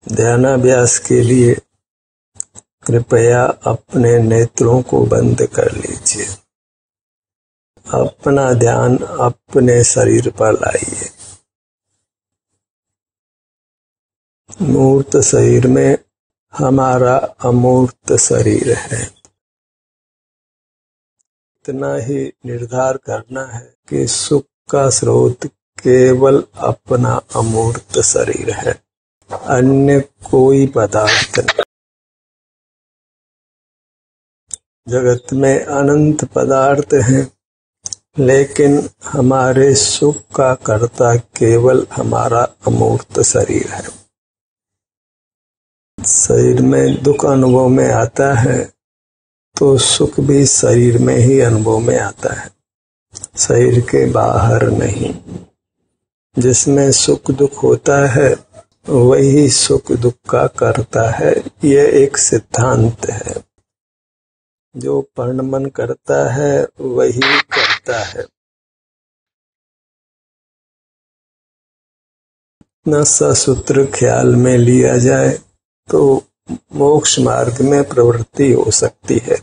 ध्यानाभ्यास के लिए कृपया अपने नेत्रों को बंद कर लीजिए। अपना ध्यान अपने शरीर पर लाइए। मूर्त शरीर में हमारा अमूर्त शरीर है। इतना ही निर्धार करना है कि सुख का स्रोत केवल अपना अमूर्त शरीर है, अन्य कोई पदार्थ नहीं। जगत में अनंत पदार्थ हैं, लेकिन हमारे सुख का कर्ता केवल हमारा अमूर्त शरीर है। शरीर में दुख अनुभव में आता है तो सुख भी शरीर में ही अनुभव में आता है, शरीर के बाहर नहीं। जिसमें सुख दुख होता है वही सुख दुख का करता है। यह एक सिद्धांत है। जो परिणमन करता है वही करता है। न ससूत्र ख्याल में लिया जाए तो मोक्ष मार्ग में प्रवृत्ति हो सकती है।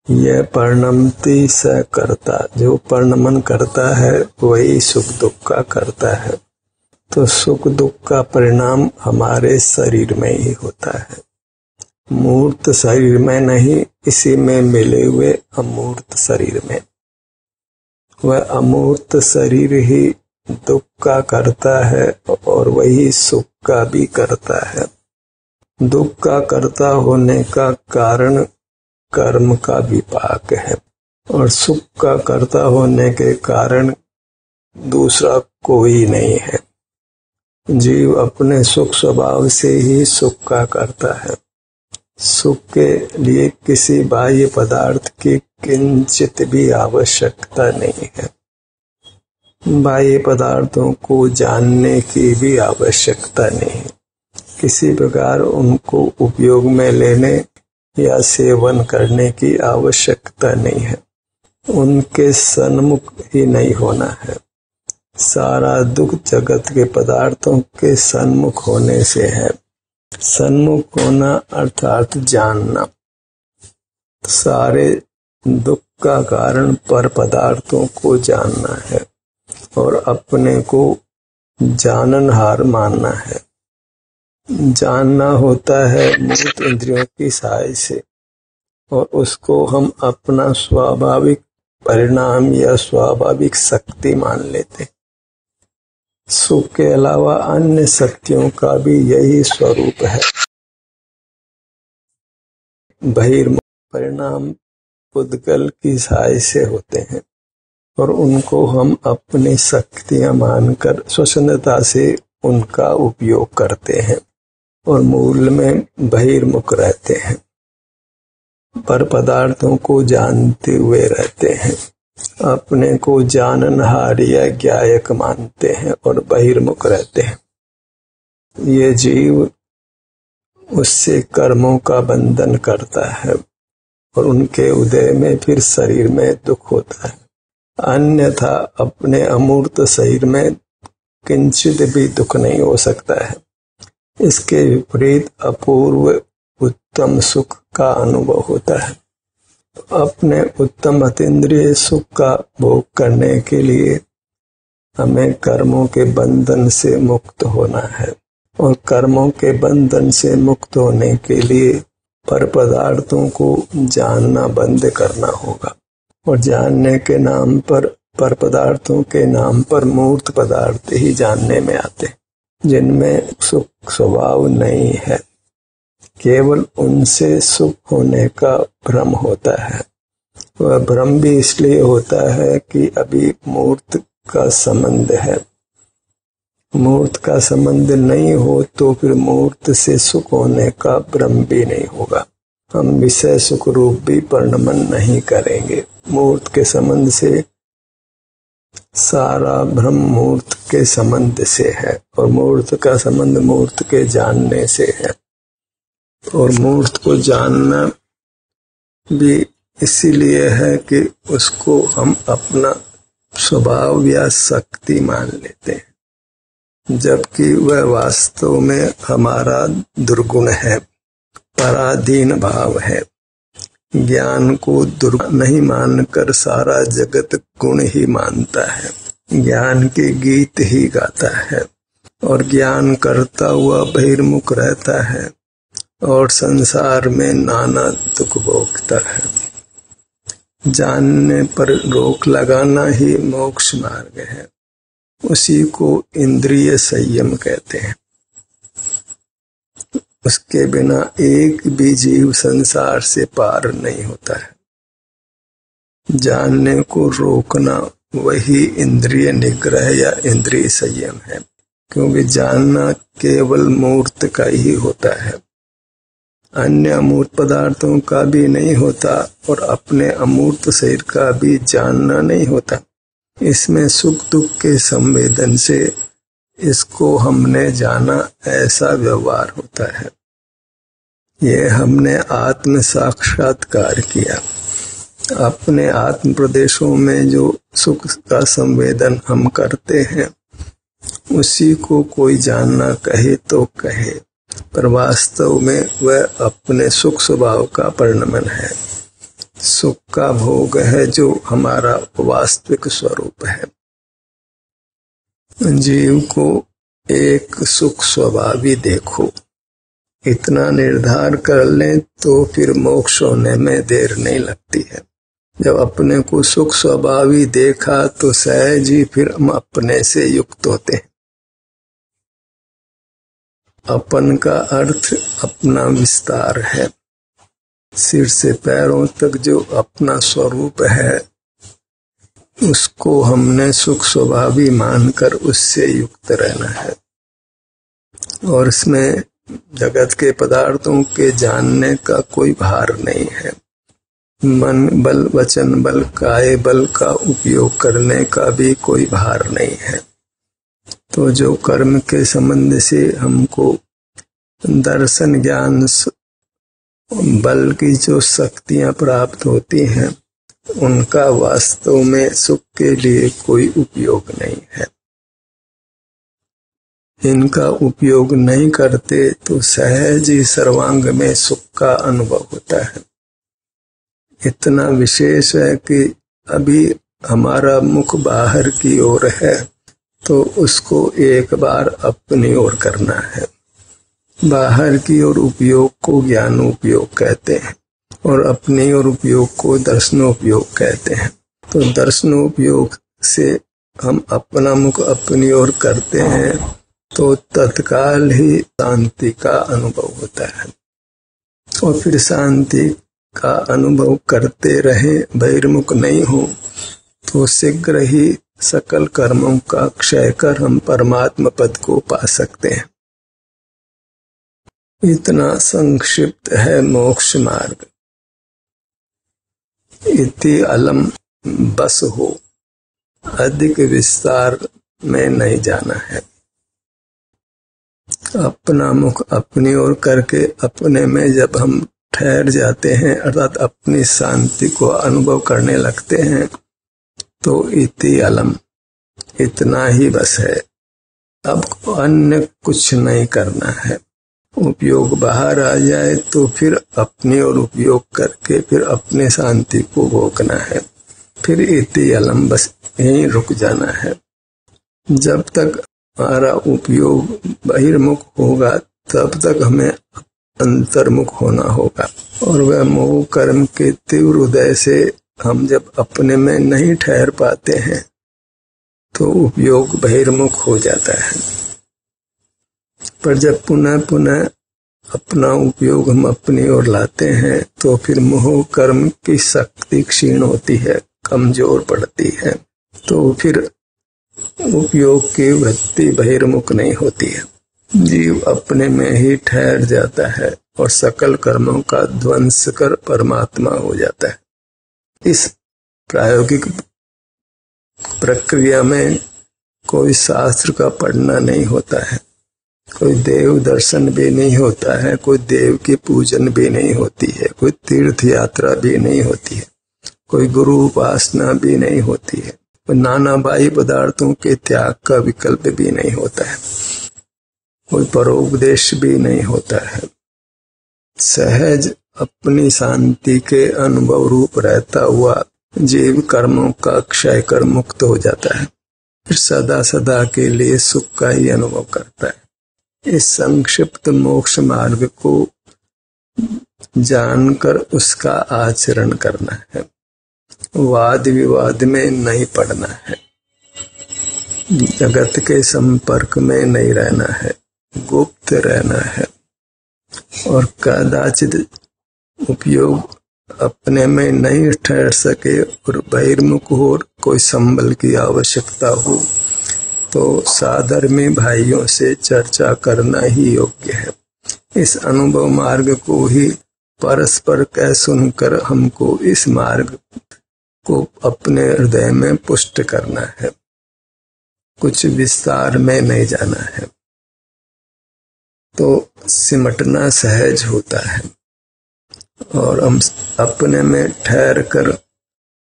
यह परिणमति स करता, जो परिणमन करता है वही सुख दुख का करता है। तो सुख दुख का परिणाम हमारे शरीर में ही होता है, मूर्त शरीर में नहीं, इसी में मिले हुए अमूर्त शरीर में। वह अमूर्त शरीर ही दुख का करता है और वही सुख का भी करता है। दुख का कर्ता होने का कारण कर्म का विपाक है और सुख का कर्ता होने के कारण दूसरा कोई नहीं है। जीव अपने सुख स्वभाव से ही सुख का करता है। सुख के लिए किसी बाह्य पदार्थ की किंचित भी आवश्यकता नहीं है। बाह्य पदार्थों को जानने की भी आवश्यकता नहीं। किसी प्रकार उनको उपयोग में लेने या सेवन करने की आवश्यकता नहीं है। उनके सन्मुख ही नहीं होना है। सारा दुख जगत के पदार्थों के सन्मुख होने से है। सन्मुख होना अर्थात जानना। सारे दुख का कारण पर पदार्थों को जानना है और अपने को जाननहार मानना है। जानना होता है मूर्त इंद्रियों की सहाय से और उसको हम अपना स्वाभाविक परिणाम या स्वाभाविक शक्ति मान लेते। सुख के अलावा अन्य शक्तियों का भी यही स्वरूप है। बहिर्मुख परिणाम पुद्गल की सहाय से होते हैं और उनको हम अपनी शक्तियां मानकर स्वच्छंदता से उनका उपयोग करते हैं और मूल में बहिर्मुख रहते हैं। पर पदार्थों को जानते हुए रहते हैं। अपने को जाननहार या ज्ञायक मानते हैं और बहिर्मुख रहते हैं। ये जीव उससे कर्मों का बंधन करता है और उनके उदय में फिर शरीर में दुख होता है। अन्यथा अपने अमूर्त शरीर में किंचित भी दुख नहीं हो सकता है। इसके विपरीत अपूर्व उत्तम सुख का अनुभव होता है। अपने उत्तम अतीन्द्रिय सुख का भोग करने के लिए हमें कर्मों के बंधन से मुक्त होना है और कर्मों के बंधन से मुक्त होने के लिए पर पदार्थों को जानना बंद करना होगा और जानने के नाम पर पदार्थों के नाम पर मूर्त पदार्थ ही जानने में आते, जिनमें सुख स्वभाव नहीं है। केवल उनसे सुख होने का भ्रम होता है। वह भ्रम भी इसलिए होता है कि अभी मूर्त का संबंध है। मूर्त का संबंध नहीं हो तो फिर मूर्त से सुख होने का भ्रम भी नहीं होगा। हम विषय सुख रूप भी परिणमन नहीं करेंगे। मूर्त के संबंध से सारा भ्रम मूर्त के संबंध से है और मूर्त का संबंध मूर्त के जानने से है और मूर्त को जानना भी इसीलिए है कि उसको हम अपना स्वभाव या शक्ति मान लेते हैं। जबकि वह वास्तव में हमारा दुर्गुण है, पराधीन भाव है। ज्ञान को दुर्गुण नहीं मानकर सारा जगत गुण ही मानता है, ज्ञान के गीत ही गाता है और ज्ञान करता हुआ बहिर्मुख रहता है और संसार में नाना दुख भोगता है। जानने पर रोक लगाना ही मोक्ष मार्ग है, उसी को इंद्रिय संयम कहते हैं। उसके बिना एक भी जीव संसार से पार नहीं होता है। जानने को रोकना वही इंद्रिय निग्रह या इंद्रिय संयम है, क्योंकि जानना केवल मूर्त का ही होता है, अन्य अमूर्त पदार्थों का भी नहीं होता और अपने अमूर्त शरीर का भी जानना नहीं होता। इसमें सुख दुख के संवेदन से इसको हमने जाना ऐसा व्यवहार होता है। ये हमने आत्म साक्षात्कार किया। अपने आत्म प्रदेशों में जो सुख का संवेदन हम करते हैं उसी को कोई जानना कहे तो कहे, पर वास्तव में वह अपने सुख स्वभाव का परिणमन है। सुख का भोग है जो हमारा वास्तविक स्वरूप है। जीव को एक सुख स्वभावी देखो, इतना निर्धार कर लें तो फिर मोक्ष होने में देर नहीं लगती है। जब अपने को सुख स्वभावी देखा तो सहज ही फिर हम अपने से युक्त होते हैं। अपन का अर्थ अपना विस्तार है। सिर से पैरों तक जो अपना स्वरूप है उसको हमने सुख स्वभावी मानकर उससे युक्त रहना है और इसमें जगत के पदार्थों के जानने का कोई भार नहीं है। मन बल, वचन बल, काय बल का उपयोग करने का भी कोई भार नहीं है। तो जो कर्म के संबंध से हमको दर्शन ज्ञान बल की जो शक्तियां प्राप्त होती हैं उनका वास्तव में सुख के लिए कोई उपयोग नहीं है। इनका उपयोग नहीं करते तो सहज ही सर्वांग में सुख का अनुभव होता है। इतना विशेष है कि अभी हमारा मुख बाहर की ओर है तो उसको एक बार अपनी ओर करना है। बाहर की ओर उपयोग को ज्ञान उपयोग कहते हैं और अपनी ओर उपयोग को दर्शनोपयोग कहते हैं। तो दर्शनोपयोग से हम अपना मुख अपनी ओर करते हैं तो तत्काल ही शांति का अनुभव होता है और फिर शांति का अनुभव करते रहे, बहिर्मुख नहीं हो तो शीघ्र ही सकल कर्मों का क्षय कर हम परमात्मा पद को पा सकते हैं। इतना संक्षिप्त है मोक्ष मार्ग। इति अलम बस हो, अधिक विस्तार में नहीं जाना है। अपना मुख अपनी ओर करके अपने में जब हम ठहर जाते हैं अर्थात अपनी शांति को अनुभव करने लगते हैं तो इति अलम, इतना ही बस है। अब अन्य कुछ नहीं करना है। उपयोग बाहर आ जाए तो फिर अपनी ओर उपयोग करके फिर अपने शांति को भोगना है। फिर इति अलम, बस यहीं रुक जाना है। जब तक हमारा उपयोग बहिर्मुख होगा तब तक हमें अंतर्मुख होना होगा और वह मोह कर्म के तीव्र उदय से हम जब अपने में नहीं ठहर पाते हैं तो उपयोग बहिर्मुख हो जाता है। पर जब पुनः पुनः अपना उपयोग हम अपनी ओर लाते हैं तो फिर मोह कर्म की शक्ति क्षीण होती है, कमजोर पड़ती है, तो फिर उपयोग की वृत्ति बहिर्मुख नहीं होती है। जीव अपने में ही ठहर जाता है और सकल कर्मों का ध्वंस कर परमात्मा हो जाता है। इस प्रायोगिक प्रक्रिया में कोई शास्त्र का पढ़ना नहीं होता है, कोई देव दर्शन भी नहीं होता है, कोई देव की पूजन भी नहीं होती है, कोई तीर्थ यात्रा भी नहीं होती है, कोई गुरु उपासना भी नहीं होती है। नाना बाह्य पदार्थों के त्याग का विकल्प भी नहीं होता है, कोई परोपदेश भी नहीं होता है। सहज अपनी शांति के अनुभव रूप रहता हुआ जीव कर्मों का क्षय कर मुक्त हो जाता है, फिर सदा सदा के लिए सुख का ही अनुभव करता है। इस संक्षिप्त मोक्ष मार्ग को जानकर उसका आचरण करना है, वाद विवाद में नहीं पड़ना है, जगत के संपर्क में नहीं रहना है, गुप्त रहना है और कदाचित उपयोग अपने में नहीं ठहर सके और बहिर्मुख हो, कोई संबल की आवश्यकता हो तो साधर्मी भाइयों से चर्चा करना ही योग्य है। इस अनुभव मार्ग को ही परस्पर कह सुनकर हमको इस मार्ग को अपने हृदय में पुष्ट करना है, कुछ विस्तार में नहीं जाना है, तो सिमटना सहज होता है और हम अपने में ठहर कर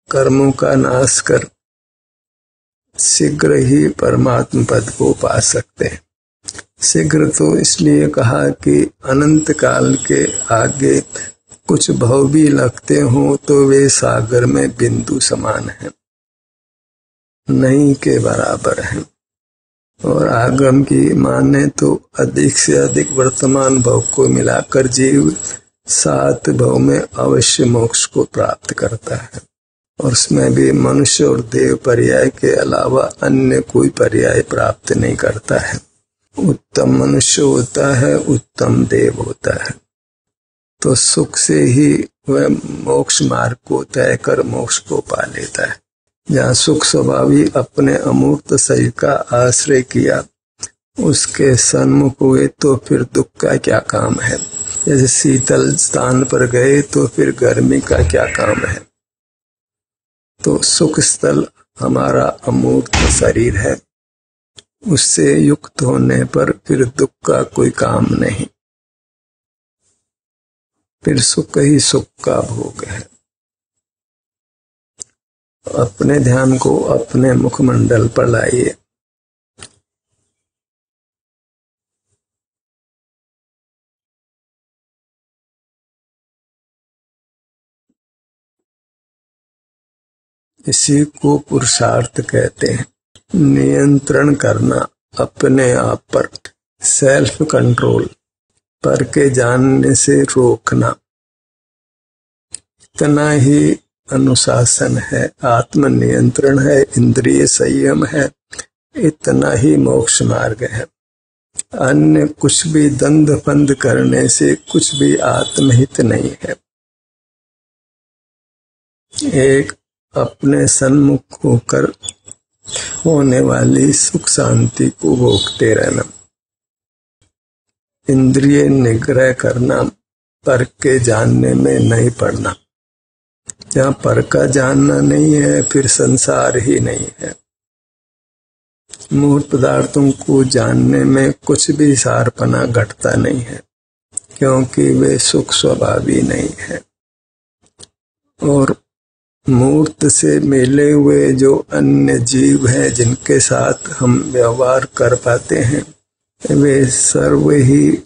कर्मों का नाश कर शीघ्र ही परमात्म पद को पा सकते हैं। शीघ्र तो इसलिए कहा कि अनंत काल के आगे कुछ भव भी लगते हो तो वे सागर में बिंदु समान हैं, नहीं के बराबर हैं। और आगम की माने तो अधिक से अधिक वर्तमान भव को मिलाकर जीव 7 भव में अवश्य मोक्ष को प्राप्त करता है और उसमें भी मनुष्य और देव पर्याय के अलावा अन्य कोई पर्याय प्राप्त नहीं करता है। उत्तम मनुष्य होता है, उत्तम देव होता है, तो सुख से ही वह मोक्ष मार्ग को तय कर मोक्ष को पा लेता है। जहाँ सुख स्वभावी अपने अमूर्त शरीर का आश्रय किया, उसके सन्मुख हुए तो फिर दुख का क्या काम है। जैसे शीतल स्थान पर गए तो फिर गर्मी का क्या काम है। तो सुख स्थल हमारा अमूर्त शरीर है, उससे युक्त होने पर फिर दुख का कोई काम नहीं, फिर सुख ही सुख का भोग है। अपने ध्यान को अपने मुखमंडल पर लाइए। इसी को पुरुषार्थ कहते हैं। नियंत्रण करना अपने आप पर, सेल्फ कंट्रोल, पर के जानने से रोकना, इतना ही अनुशासन है, आत्मनियंत्रण है, इंद्रिय संयम है, इतना ही मोक्ष मार्ग है। अन्य कुछ भी दंड फंद करने से कुछ भी आत्महित नहीं है। एक अपने सन्मुख होकर होने वाली सुख शांति को भोगते रहना, इंद्रिय निग्रह करना, पर के जानने में नहीं पड़ना। जहाँ पर का जानना नहीं है फिर संसार ही नहीं है। मूल पदार्थों को जानने में कुछ भी सारपना घटता नहीं है, क्योंकि वे सुख स्वभावी नहीं है। और मूर्त से मिले हुए जो अन्य जीव हैं जिनके साथ हम व्यवहार कर पाते हैं, वे सर्व ही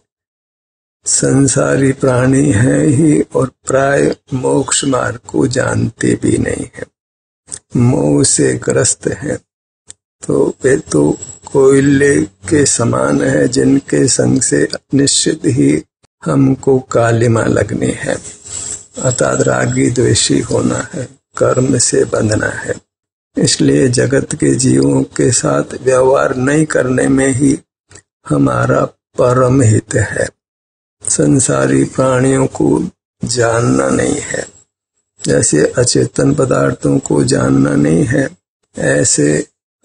संसारी प्राणी हैं ही और प्राय मोक्ष मार्ग को जानते भी नहीं है, मोह से ग्रस्त हैं। तो वे तो कोयले के समान है जिनके संग से निश्चित ही हमको कालिमा लगनी है, अर्थात रागी द्वेषी होना है, कर्म से बंधना है। इसलिए जगत के जीवों के साथ व्यवहार नहीं करने में ही हमारा परम हित है। संसारी प्राणियों को जानना नहीं है, जैसे अचेतन पदार्थों को जानना नहीं है, ऐसे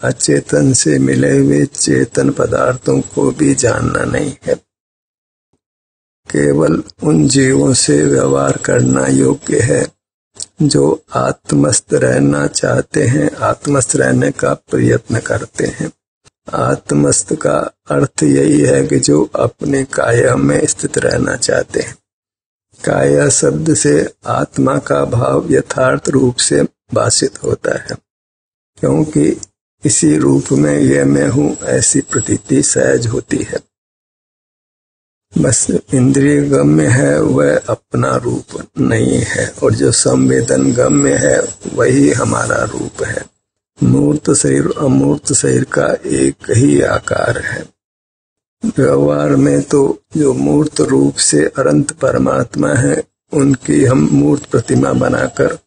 अचेतन से मिले हुए चेतन पदार्थों को भी जानना नहीं है। केवल उन जीवों से व्यवहार करना योग्य है जो आत्मस्थ रहना चाहते हैं, आत्मस्थ रहने का प्रयत्न करते हैं। आत्मस्थ का अर्थ यही है कि जो अपने काया में स्थित रहना चाहते हैं। काया शब्द से आत्मा का भाव यथार्थ रूप से भाषित होता है। क्योंकि इसी रूप में ये मैं हूँ ऐसी प्रतीति सहज होती है। बस इंद्रिय गम्य है वह अपना रूप नहीं है, और जो संवेदन गम्य है वही हमारा रूप है। मूर्त शरीर अमूर्त शरीर का एक ही आकार है। व्यवहार में तो जो मूर्त रूप से अनंत परमात्मा है उनकी हम मूर्त प्रतिमा बनाकर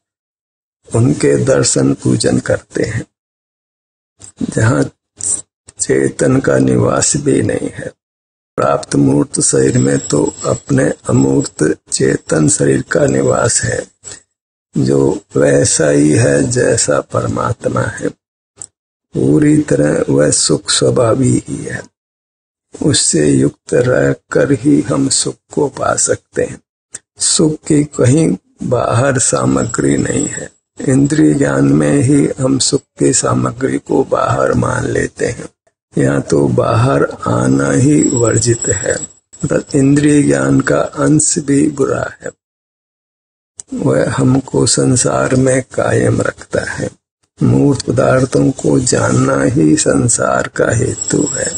उनके दर्शन पूजन करते हैं, जहाँ चेतन का निवास भी नहीं है। प्राप्त मूर्त शरीर में तो अपने अमूर्त चेतन शरीर का निवास है, जो वैसा ही है जैसा परमात्मा है। पूरी तरह वह सुख स्वभावी ही है। उससे युक्त रहकर ही हम सुख को पा सकते हैं। सुख की कहीं बाहर सामग्री नहीं है। इंद्रिय ज्ञान में ही हम सुख की सामग्री को बाहर मान लेते हैं। यहाँ तो बाहर आना ही वर्जित है। इंद्रिय ज्ञान का अंश भी बुरा है, वह हमको संसार में कायम रखता है। मूर्त पदार्थों को जानना ही संसार का हेतु है,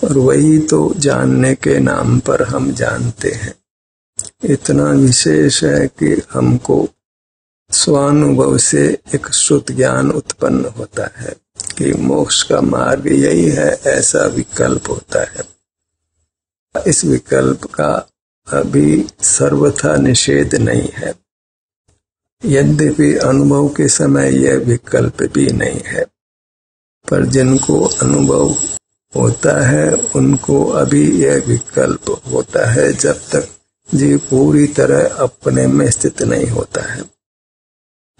और वही तो जानने के नाम पर हम जानते हैं। इतना विशेष है कि हमको स्वानुभव से एक श्रुत ज्ञान उत्पन्न होता है कि मोक्ष का मार्ग यही है, ऐसा विकल्प होता है। इस विकल्प का अभी सर्वथा निषेध नहीं है, यद्यपि अनुभव के समय यह विकल्प भी नहीं है, पर जिनको अनुभव होता है उनको अभी यह विकल्प होता है, जब तक जीव पूरी तरह अपने में स्थित नहीं होता है।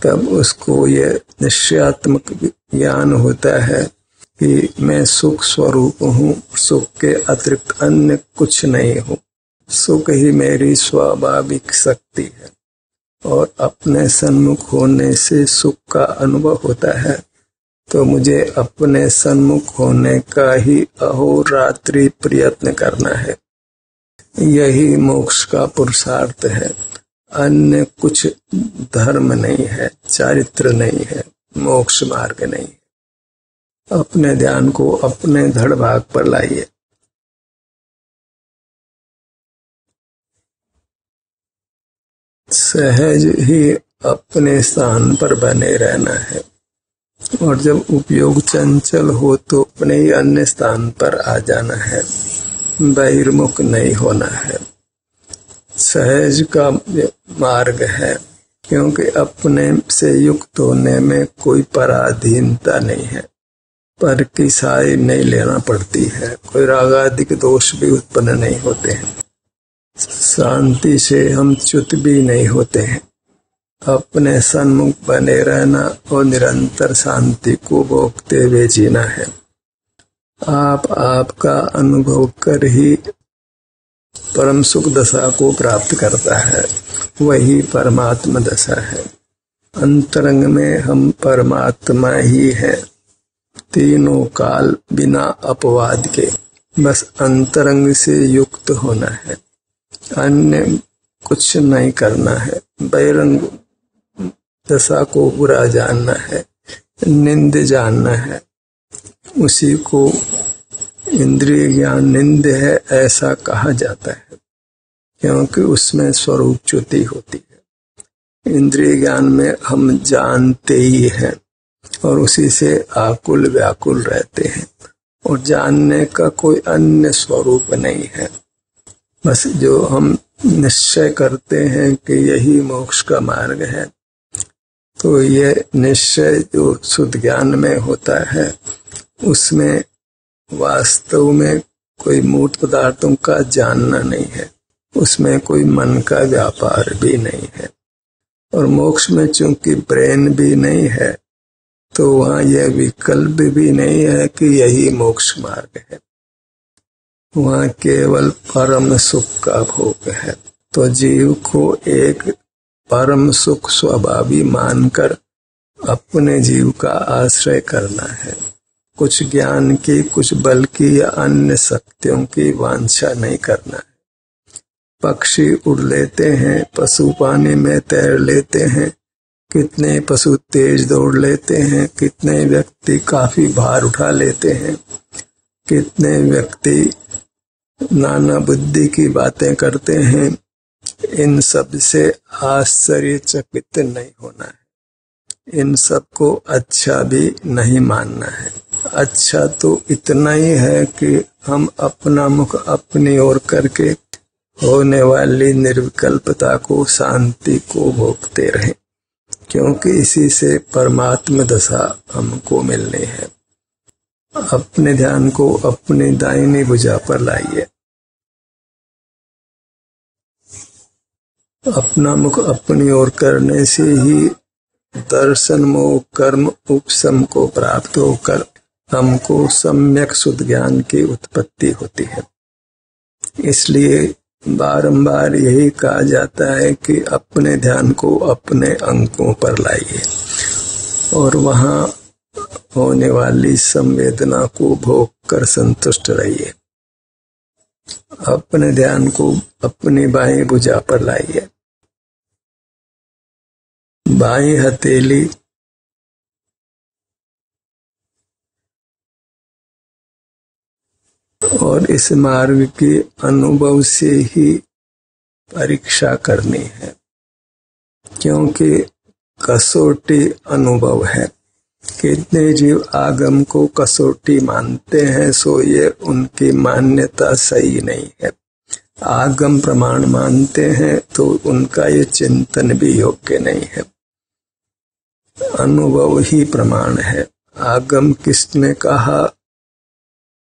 तब उसको यह निश्चयात्मक ज्ञान होता है कि मैं सुख स्वरूप हूँ, सुख के अतिरिक्त अन्य कुछ नहीं हूँ। सुख ही मेरी स्वाभाविक शक्ति है, और अपने सन्मुख होने से सुख का अनुभव होता है, तो मुझे अपने सन्मुख होने का ही अहोरात्रि प्रयत्न करना है। यही मोक्ष का पुरुषार्थ है। अन्य कुछ धर्म नहीं है, चारित्र नहीं है, मोक्ष मार्ग नहीं है। अपने ध्यान को अपने धड़ भाग पर लाइए। सहज ही अपने स्थान पर बने रहना है, और जब उपयोग चंचल हो तो अपने ही अन्य स्थान पर आ जाना है, बहिर्मुख नहीं होना है। सहज का मार्ग है, क्योंकि अपने से युक्त होने में कोई पराधीनता नहीं है, पर की सहाय नहीं लेना पड़ती है, कोई रागादिक दोष भी उत्पन्न नहीं होते हैं। शांति से हम च्युत भी नहीं होते हैं। अपने सन्मुख बने रहना और निरंतर शांति को भोगते हुए जीना है। आपका अनुभव कर ही परम सुख दशा को प्राप्त करता है, वही परमात्मा दशा है। अंतरंग में हम परमात्मा ही हैं, तीनों काल बिना अपवाद के। बस अंतरंग से युक्त होना है, अन्य कुछ नहीं करना है। बहिरंग दशा को बुरा जानना है, निंद जानना है, उसी को इंद्रिय ज्ञान निंद है ऐसा कहा जाता है, क्योंकि उसमें स्वरूप च्युति होती है। इंद्रिय ज्ञान में हम जानते ही हैं और उसी से आकुल व्याकुल रहते हैं, और जानने का कोई अन्य स्वरूप नहीं है। बस जो हम निश्चय करते हैं कि यही मोक्ष का मार्ग है, तो ये निश्चय जो शुद्ध ज्ञान में होता है, उसमें वास्तव में कोई मूर्त पदार्थों का जानना नहीं है, उसमें कोई मन का व्यापार भी नहीं है। और मोक्ष में चूंकि ब्रेन भी नहीं है, तो वहाँ यह विकल्प भी नहीं है कि यही मोक्ष मार्ग है। वहाँ केवल परम सुख का भोग है। तो जीव को एक परम सुख स्वभावी मानकर अपने जीव का आश्रय करना है। कुछ ज्ञान की, कुछ बल की या अन्य शक्तियों की वांछा नहीं करना है। पक्षी उड़ लेते हैं, पशु पानी में तैर लेते हैं, कितने पशु तेज दौड़ लेते हैं, कितने व्यक्ति काफी भार उठा लेते हैं, कितने व्यक्ति नाना बुद्धि की बातें करते हैं। इन सब से आश्चर्यचकित नहीं होना है, इन सब को अच्छा भी नहीं मानना है। अच्छा तो इतना ही है कि हम अपना मुख अपनी ओर करके होने वाली निर्विकल्पता को, शांति को भोगते रहें, क्योंकि इसी से परमात्म दशा हमको मिलनी है। अपने ध्यान को अपनी दाहिनी भुजा पर लाइए, अपना मुख अपनी ओर करने से ही दर्शन मोह कर्म उपशम को प्राप्त होकर हमको सम्यक शुद्ध ज्ञान की उत्पत्ति होती है। इसलिए बारंबार यही कहा जाता है कि अपने ध्यान को अपने अंगों पर लाइए और वहां होने वाली संवेदना को भोग कर संतुष्ट रहिए। अपने ध्यान को अपनी बाएं भुजा पर लाइए, बाएं हथेली और इस मार्ग के अनुभव से ही परीक्षा करनी है, क्योंकि कसौटी अनुभव है। कितने जीव आगम को कसौटी मानते हैं, सो ये उनकी मान्यता सही नहीं है। आगम प्रमाण मानते हैं तो उनका ये चिंतन भी योग्य नहीं है। अनुभव ही प्रमाण है। आगम किसने कहा,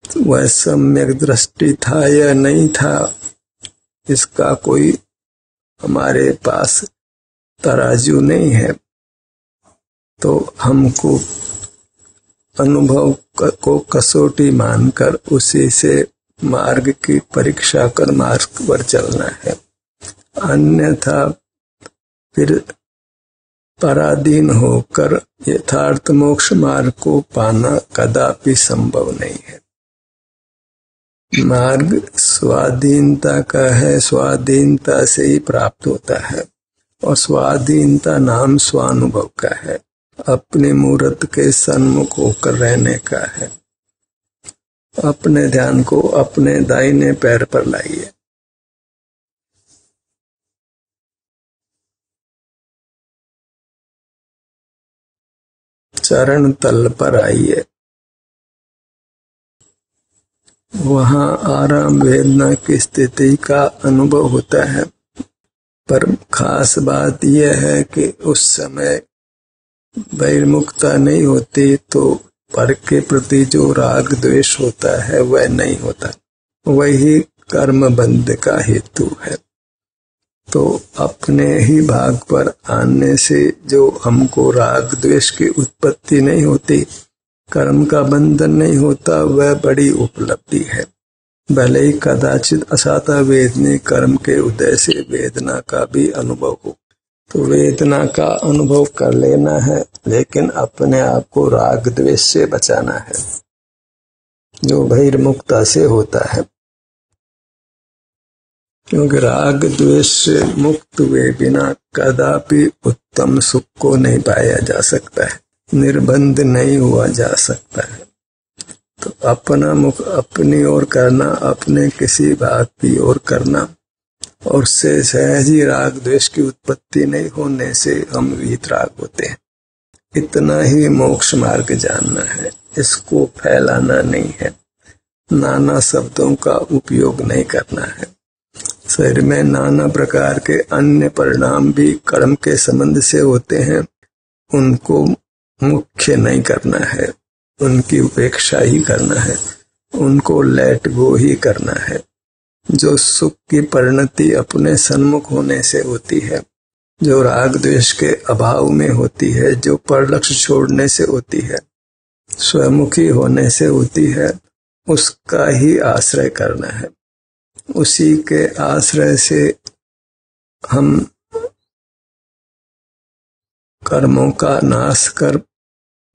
वह सम्यक दृष्टि था या नहीं था, इसका कोई हमारे पास तराजू नहीं है। तो हमको अनुभव को कसौटी मानकर उसी से मार्ग की परीक्षा कर मार्ग पर चलना है, अन्यथा फिर पराधीन होकर यथार्थ मोक्ष मार्ग को पाना कदापि संभव नहीं है। मार्ग स्वाधीनता का है, स्वाधीनता से ही प्राप्त होता है, और स्वाधीनता नाम स्वानुभव का है, अपने मूर्त के सन्मुख होकर रहने का है। अपने ध्यान को अपने दाहिने पैर पर लाइए, चरण तल पर आइए। वहां आराम वेदना की स्थिति का अनुभव होता है, पर खास बात यह है कि उस समय बहिर्मुखता नहीं होती, तो पर के प्रति जो राग द्वेष होता है वह नहीं होता, वही कर्म बंध का हेतु है। तो अपने ही भाग पर आने से जो हमको राग द्वेष की उत्पत्ति नहीं होती, कर्म का बंधन नहीं होता, वह बड़ी उपलब्धि है। भले ही कदाचित असाता वेदने कर्म के उदय से वेदना का भी अनुभव हो, तो वेदना का अनुभव कर लेना है, लेकिन अपने आप को राग द्वेष से बचाना है, जो बहिर्मुखता से होता है। क्योंकि राग द्वेष से मुक्त हुए बिना कदापि उत्तम सुख को नहीं पाया जा सकता है, निर्बंध नहीं हुआ जा सकता है। तो अपना मुख अपनी ओर करना, अपने किसी भाग की ओर करना, और उससे सहज ही राग द्वेष की उत्पत्ति नहीं होने से हम वीतराग होते हैं। इतना ही मोक्ष मार्ग जानना है, इसको फैलाना नहीं है, नाना शब्दों का उपयोग नहीं करना है। शरीर में नाना प्रकार के अन्य परिणाम भी कर्म के संबंध से होते हैं, उनको मुख्य नहीं करना है, उनकी उपेक्षा ही करना है, उनको लेट गो ही करना है। जो सुख की परिणति अपने सन्मुख होने से होती है, जो राग द्वेष के अभाव में होती है, जो परलक्ष्य छोड़ने से होती है, स्वमुखी होने से होती है, उसका ही आश्रय करना है। उसी के आश्रय से हम कर्मों का नाश कर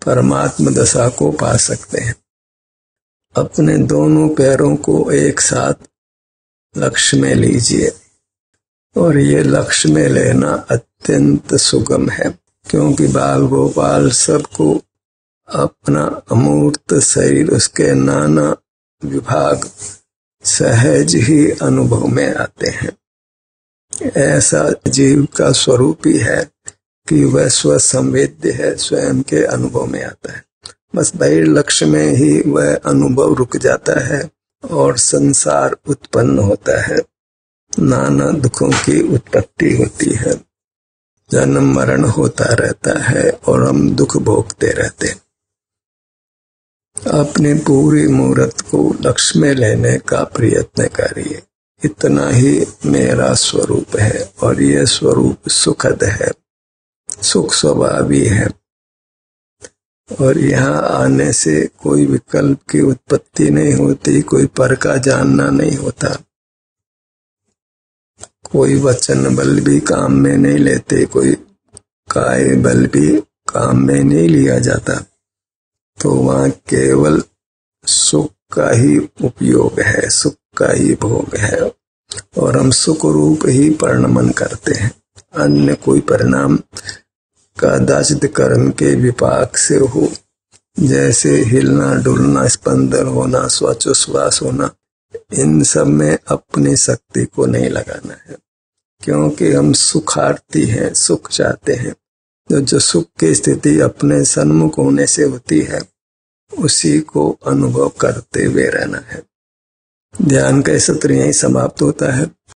परमात्म दशा को पा सकते हैं। अपने दोनों पैरों को एक साथ लक्ष्य में लीजिए, और ये लक्ष्य में लेना अत्यंत सुगम है। क्योंकि बाल गोपाल सबको अपना अमूर्त शरीर, उसके नाना विभाग सहज ही अनुभव में आते हैं। ऐसा जीव का स्वरूप ही है कि वह स्वसंवेद्य है, स्वयं के अनुभव में आता है। बस बैर लक्ष्य में ही वह अनुभव रुक जाता है और संसार उत्पन्न होता है। नाना दुखों की उत्पत्ति होती है, जन्म मरण होता रहता है और हम दुख भोगते रहते हैं। अपनी पूरी मूर्त को लक्ष्य में लेने का प्रयत्न करिए। इतना ही मेरा स्वरूप है और यह स्वरूप सुखद है, सुख स्वभावी है और यहाँ आने से कोई विकल्प की उत्पत्ति नहीं होती, कोई पर का जानना नहीं होता, कोई वचन बल भी काम में नहीं लेते, कोई काय बल भी काम में नहीं लिया जाता। तो वहाँ केवल सुख का ही उपयोग है, सुख का ही भोग है और हम सुख रूप ही परिणमन करते हैं। अन्य कोई परिणाम कदाचित कर्म के विपाक से हो, जैसे हिलना डुलना, स्पंदन होना, श्वासोच्छ्वास होना, इन सब में अपनी शक्ति को नहीं लगाना है, क्योंकि हम सुखार्थी हैं, सुख चाहते हैं। तो जो सुख की स्थिति अपने सन्मुख होने से होती है, उसी को अनुभव करते हुए रहना है। ध्यान का सत्र यहीं समाप्त होता है।